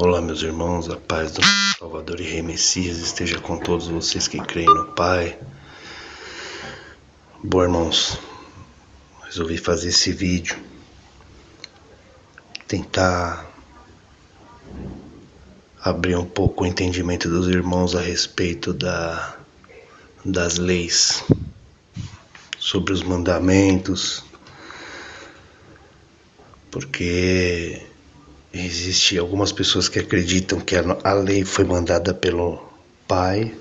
Olá, meus irmãos, a paz do Salvador e Rei Messias esteja com todos vocês que creem no Pai. Bom, irmãos, resolvi fazer esse vídeo, tentar abrir um pouco o entendimento dos irmãos a respeito das leis, sobre os mandamentos, porque existe algumas pessoas que acreditam que a lei foi mandada pelo Pai,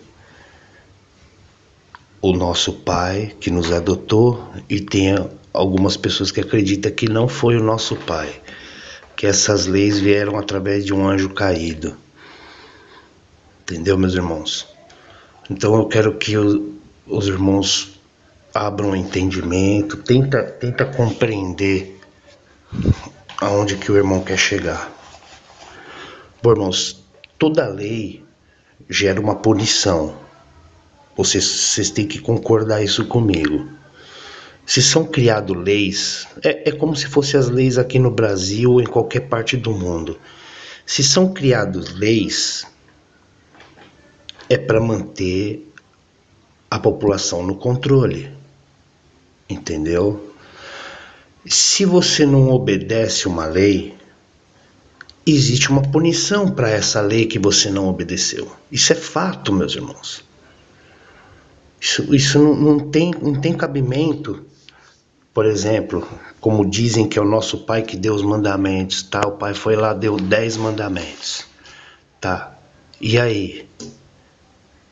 o nosso Pai que nos adotou, e tem algumas pessoas que acreditam que não foi o nosso Pai, que essas leis vieram através de um anjo caído. Entendeu, meus irmãos? Então eu quero que os irmãos abram o entendimento, tenta compreender aonde que o irmão quer chegar. Bom, irmãos, toda lei gera uma punição. Vocês têm que concordar isso comigo. Se são criadas leis, é como se fossem as leis aqui no Brasil ou em qualquer parte do mundo. Se são criadas leis, é para manter a população no controle. Entendeu? Se você não obedece uma lei, existe uma punição para essa lei que você não obedeceu. Isso é fato, meus irmãos. Isso não tem cabimento. Por exemplo, como dizem que é o nosso Pai que deu os mandamentos, tá? O Pai foi lá, deu 10 mandamentos, tá? E aí?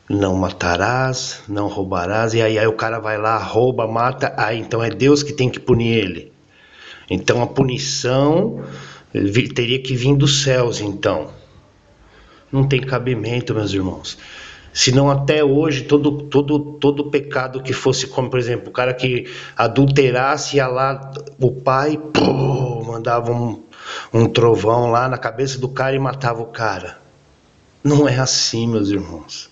Não matarás, não roubarás, e aí o cara vai lá, rouba, mata, então é Deus que tem que punir ele. Então a punição teria que vir dos céus, então. Não tem cabimento, meus irmãos. Senão até hoje todo pecado que fosse, como por exemplo, o cara que adulterasse, ia lá, o pai mandava um trovão lá na cabeça do cara e matava o cara. Não é assim, meus irmãos.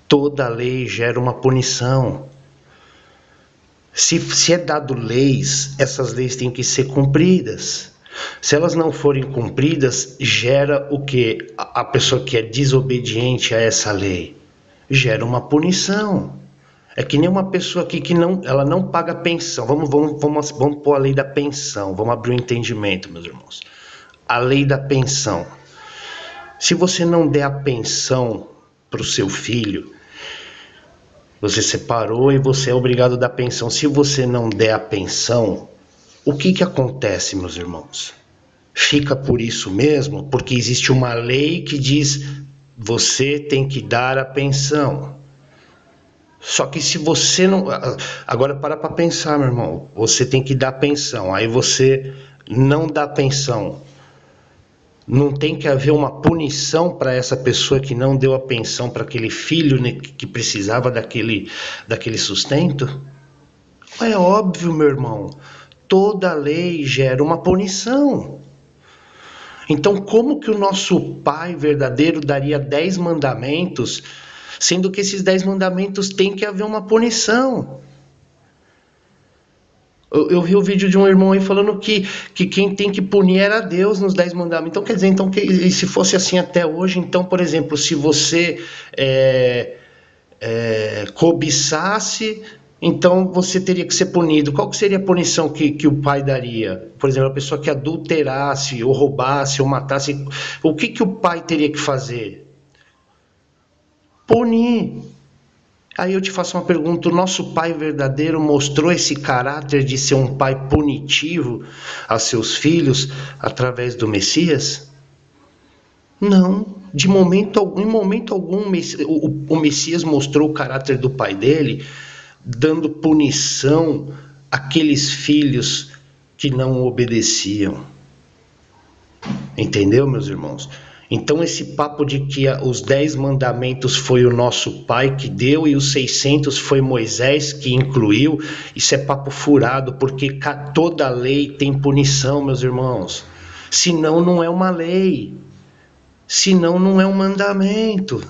Toda lei gera uma punição. Se é dado leis, essas leis têm que ser cumpridas. Se elas não forem cumpridas, gera o que? A pessoa que é desobediente a essa lei gera uma punição. É que nem uma pessoa aqui que ela não paga pensão. Vamos pôr a lei da pensão. Vamos abrir o entendimento, meus irmãos. A lei da pensão. Se você não der a pensão para o seu filho, você separou e você é obrigado a dar pensão. Se você não der a pensão, o que acontece, meus irmãos? Fica por isso mesmo, porque existe uma lei que diz: você tem que dar a pensão. Só que se você não... Agora para pensar, meu irmão. Você tem que dar pensão. Aí você não dá pensão. Não tem que haver uma punição para essa pessoa que não deu a pensão para aquele filho, né, que precisava daquele sustento? É óbvio, meu irmão. Toda lei gera uma punição. Então, como que o nosso Pai verdadeiro daria 10 mandamentos, sendo que esses 10 mandamentos tem que haver uma punição? Eu vi o vídeo de um irmão aí falando que quem tem que punir era Deus nos 10 mandamentos. Então, quer dizer, e se fosse assim até hoje, então, por exemplo, se você cobiçasse, então você teria que ser punido. Qual que seria a punição que o pai daria? Por exemplo, a pessoa que adulterasse, ou roubasse, ou matasse, o que o pai teria que fazer? Punir. Aí eu te faço uma pergunta: o nosso Pai verdadeiro mostrou esse caráter de ser um pai punitivo a seus filhos através do Messias? Não, em momento algum o Messias mostrou o caráter do pai dele, dando punição àqueles filhos que não obedeciam. Entendeu, meus irmãos? Então esse papo de que os 10 mandamentos foi o nosso Pai que deu e os 600 foi Moisés que incluiu, isso é papo furado, porque toda lei tem punição, meus irmãos. Senão não é uma lei, senão não é um mandamento.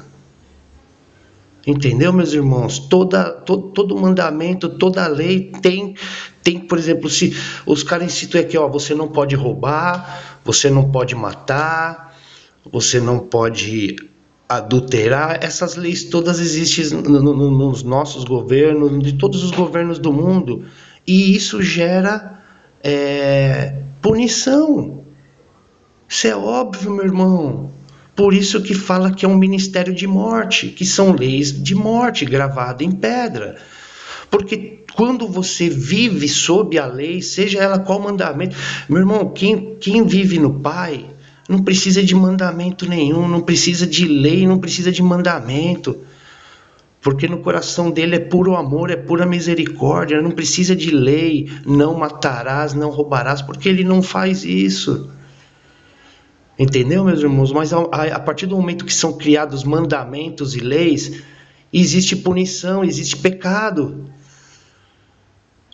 Entendeu, meus irmãos? Todo mandamento, toda lei tem, por exemplo, se os caras instituem aqui, ó, você não pode roubar, você não pode matar, você não pode adulterar. Essas leis todas existem nos nossos governos, de todos os governos do mundo, e isso gera punição. Isso é óbvio, meu irmão. Por isso que fala que é um ministério de morte, que são leis de morte gravadas em pedra. Porque quando você vive sob a lei, seja ela qual mandamento, meu irmão, quem vive no Pai não precisa de mandamento nenhum, não precisa de lei, não precisa de mandamento. Porque no coração dele é puro amor, é pura misericórdia, não precisa de lei, não matarás, não roubarás, porque ele não faz isso. Entendeu, meus irmãos? Mas a partir do momento que são criados mandamentos e leis, existe punição, existe pecado.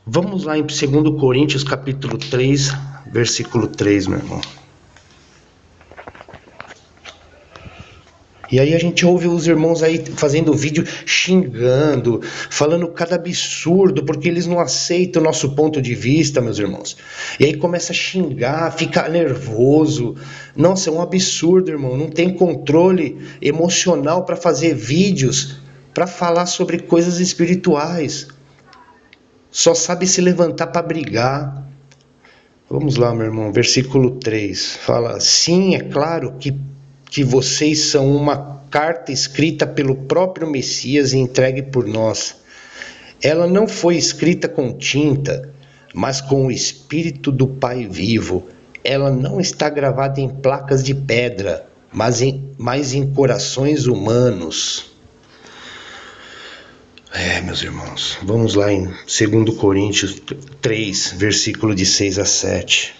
Vamos lá em 2 Coríntios capítulo 3, versículo 3, meu irmão. E aí a gente ouve os irmãos aí fazendo vídeo xingando, falando cada absurdo, porque eles não aceitam o nosso ponto de vista, meus irmãos. E aí começa a xingar, fica nervoso. Nossa, é um absurdo, irmão. Não tem controle emocional para fazer vídeos, para falar sobre coisas espirituais. Só sabe se levantar para brigar. Vamos lá, meu irmão, versículo 3. Fala, sim, é claro que vocês são uma carta escrita pelo próprio Messias e entregue por nós. Ela não foi escrita com tinta, mas com o Espírito do Pai vivo. Ela não está gravada em placas de pedra, mas em corações humanos. Meus irmãos, vamos lá em 2 Coríntios 3, versículo de 6 a 7.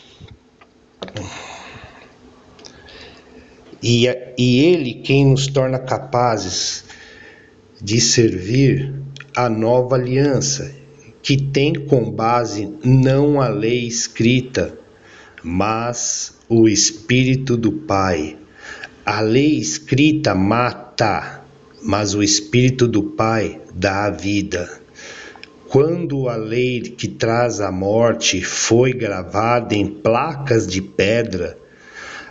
E ele quem nos torna capazes de servir a nova aliança, que tem com base não a lei escrita, mas o Espírito do Pai. A lei escrita mata, mas o Espírito do Pai dá a vida. Quando a lei que traz a morte foi gravada em placas de pedra,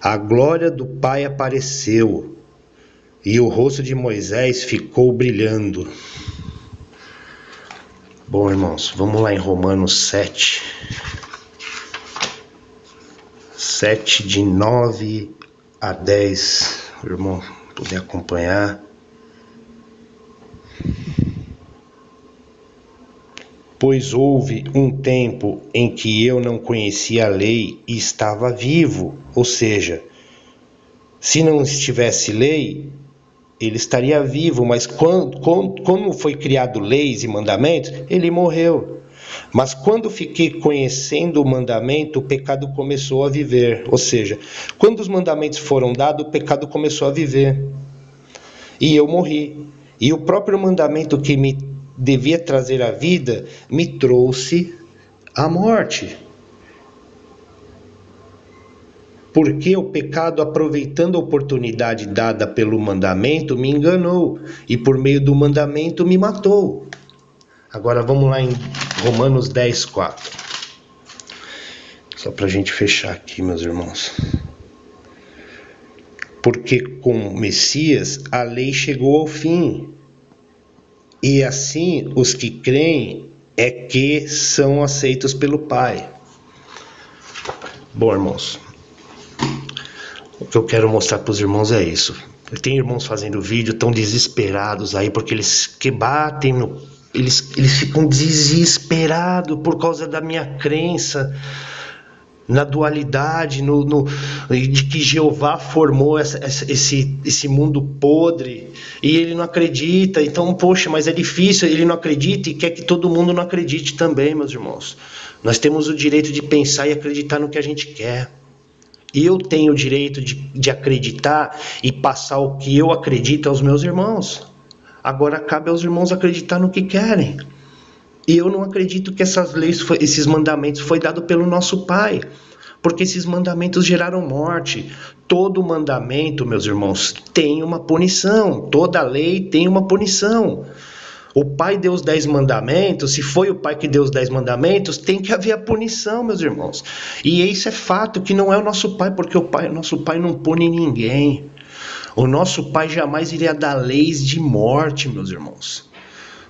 a glória do Pai apareceu, e o rosto de Moisés ficou brilhando. Bom, irmãos, vamos lá em Romanos 7. 7 de 9 a 10, o irmão puder acompanhar. Pois houve um tempo em que eu não conhecia a lei e estava vivo, ou seja, se não estivesse lei, ele estaria vivo, mas quando foi criado leis e mandamentos, ele morreu. Mas quando fiquei conhecendo o mandamento, o pecado começou a viver, ou seja, quando os mandamentos foram dados, o pecado começou a viver, e eu morri. E o próprio mandamento que me devia trazer a vida, me trouxe a morte. Porque o pecado, aproveitando a oportunidade dada pelo mandamento, me enganou, e por meio do mandamento me matou. Agora vamos lá em Romanos 10, 4. Só para a gente fechar aqui, meus irmãos. Porque com o Messias a lei chegou ao fim, e assim os que creem é que são aceitos pelo Pai. Bom, irmãos, o que eu quero mostrar para os irmãos é isso. Tem irmãos fazendo vídeo tão desesperados aí, porque eles que batem eles ficam desesperados por causa da minha crença na dualidade, de que Jeová formou esse mundo podre, e ele não acredita. Então, poxa, mas é difícil, ele não acredita e quer que todo mundo não acredite também, meus irmãos. Nós temos o direito de pensar e acreditar no que a gente quer. Eu tenho o direito de acreditar e passar o que eu acredito aos meus irmãos. Agora cabe aos irmãos acreditar no que querem. E eu não acredito que essas leis, esses mandamentos foi dado pelo nosso Pai, porque esses mandamentos geraram morte. Todo mandamento, meus irmãos, tem uma punição. Toda lei tem uma punição. O Pai deu os 10 mandamentos, se foi o Pai que deu os 10 mandamentos, tem que haver a punição, meus irmãos. E isso é fato, que não é o nosso Pai, porque nosso Pai não pune ninguém. O nosso Pai jamais iria dar leis de morte, meus irmãos.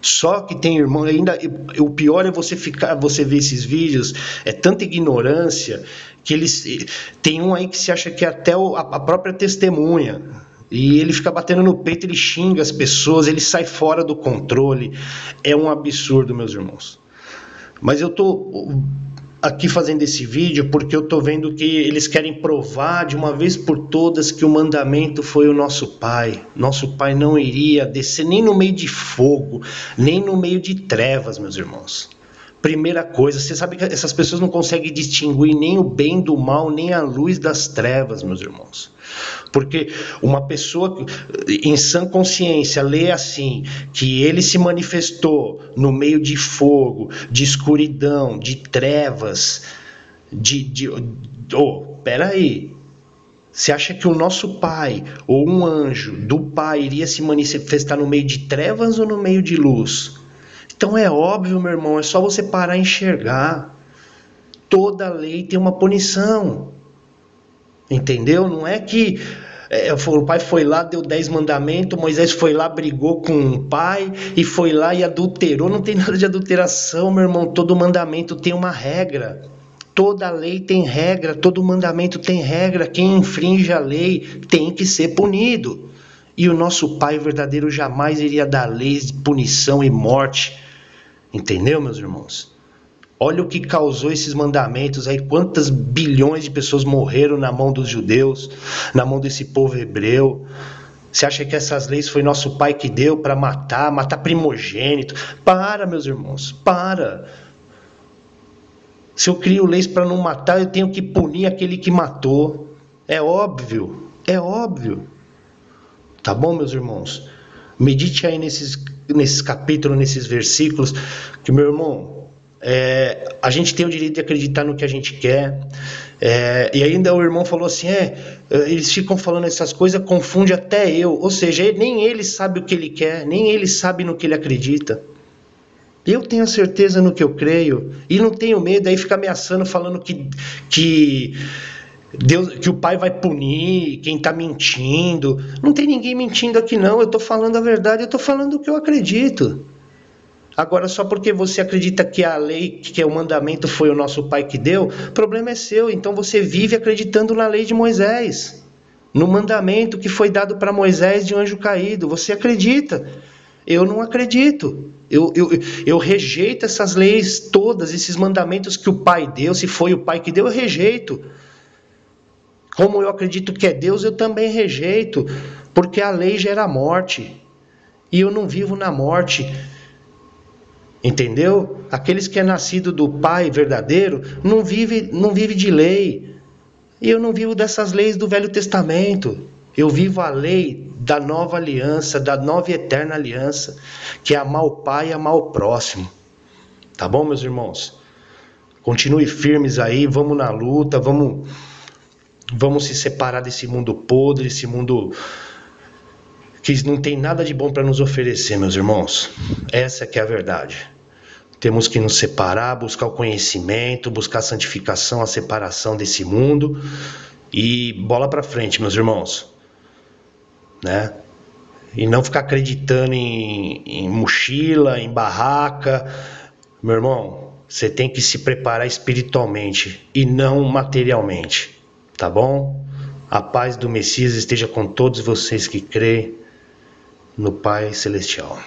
Só que tem irmão, ainda o pior é você ver esses vídeos, é tanta ignorância que eles tem um aí que se acha que é até a própria testemunha. E ele fica batendo no peito, ele xinga as pessoas, ele sai fora do controle. É um absurdo, meus irmãos. Mas eu tô aqui fazendo esse vídeo porque eu tô vendo que eles querem provar de uma vez por todas que o mandamento foi o nosso Pai. Nosso Pai não iria descer nem no meio de fogo, nem no meio de trevas, meus irmãos. Primeira coisa, você sabe que essas pessoas não conseguem distinguir nem o bem do mal, nem a luz das trevas, meus irmãos. Porque uma pessoa em sã consciência lê assim, que ele se manifestou no meio de fogo, de escuridão, de trevas, peraí. Você acha que o nosso Pai, ou um anjo do Pai, iria se manifestar no meio de trevas ou no meio de luz? Então é óbvio, meu irmão, é só você parar e enxergar. Toda lei tem uma punição. Entendeu? Não é que o pai foi lá, deu 10 mandamentos, Moisés foi lá, brigou com o pai e foi lá e adulterou. Não tem nada de adulteração, meu irmão. Todo mandamento tem uma regra. Toda lei tem regra, todo mandamento tem regra. Quem infringe a lei tem que ser punido. E o nosso Pai verdadeiro jamais iria dar leis de punição e morte. Entendeu, meus irmãos? Olha o que causou esses mandamentos aí, quantas bilhões de pessoas morreram na mão dos judeus, na mão desse povo hebreu. Você acha que essas leis foi nosso Pai que deu para matar primogênito? Para, meus irmãos, para. Se eu crio leis para não matar, eu tenho que punir aquele que matou. É óbvio, é óbvio. Tá bom, meus irmãos? Medite aí nesses capítulos, nesses versículos, que, meu irmão, a gente tem o direito de acreditar no que a gente quer. E ainda o irmão falou assim, eles ficam falando essas coisas, confunde até eu. Ou seja, nem ele sabe o que ele quer, nem ele sabe no que ele acredita. Eu tenho a certeza no que eu creio, e não tenho medo, aí fica ameaçando, falando que Deus, que o Pai vai punir quem está mentindo. Não tem ninguém mentindo aqui não, eu estou falando a verdade, eu estou falando o que eu acredito. Agora, só porque você acredita que a lei, que o mandamento foi o nosso Pai que deu, o problema é seu. Então você vive acreditando na lei de Moisés, no mandamento que foi dado para Moisés de um anjo caído. Você acredita, eu não acredito. Eu rejeito essas leis todas, esses mandamentos que o Pai deu. Se foi o Pai que deu, eu rejeito. Como eu acredito que é Deus, eu também rejeito, porque a lei gera morte, e eu não vivo na morte, entendeu? Aqueles que é nascido do Pai verdadeiro, não vive de lei, e eu não vivo dessas leis do Velho Testamento, eu vivo a lei da nova aliança, da nova e eterna aliança, que é amar o Pai e amar o próximo, tá bom, meus irmãos? Continue firmes aí, vamos na luta, Vamos se separar desse mundo podre, esse mundo que não tem nada de bom para nos oferecer, meus irmãos. Essa que é a verdade. Temos que nos separar, buscar o conhecimento, buscar a santificação, a separação desse mundo e bola para frente, meus irmãos. Né? E não ficar acreditando em mochila, em barraca. Meu irmão, você tem que se preparar espiritualmente e não materialmente. Tá bom? A paz do Messias esteja com todos vocês que creem no Pai Celestial.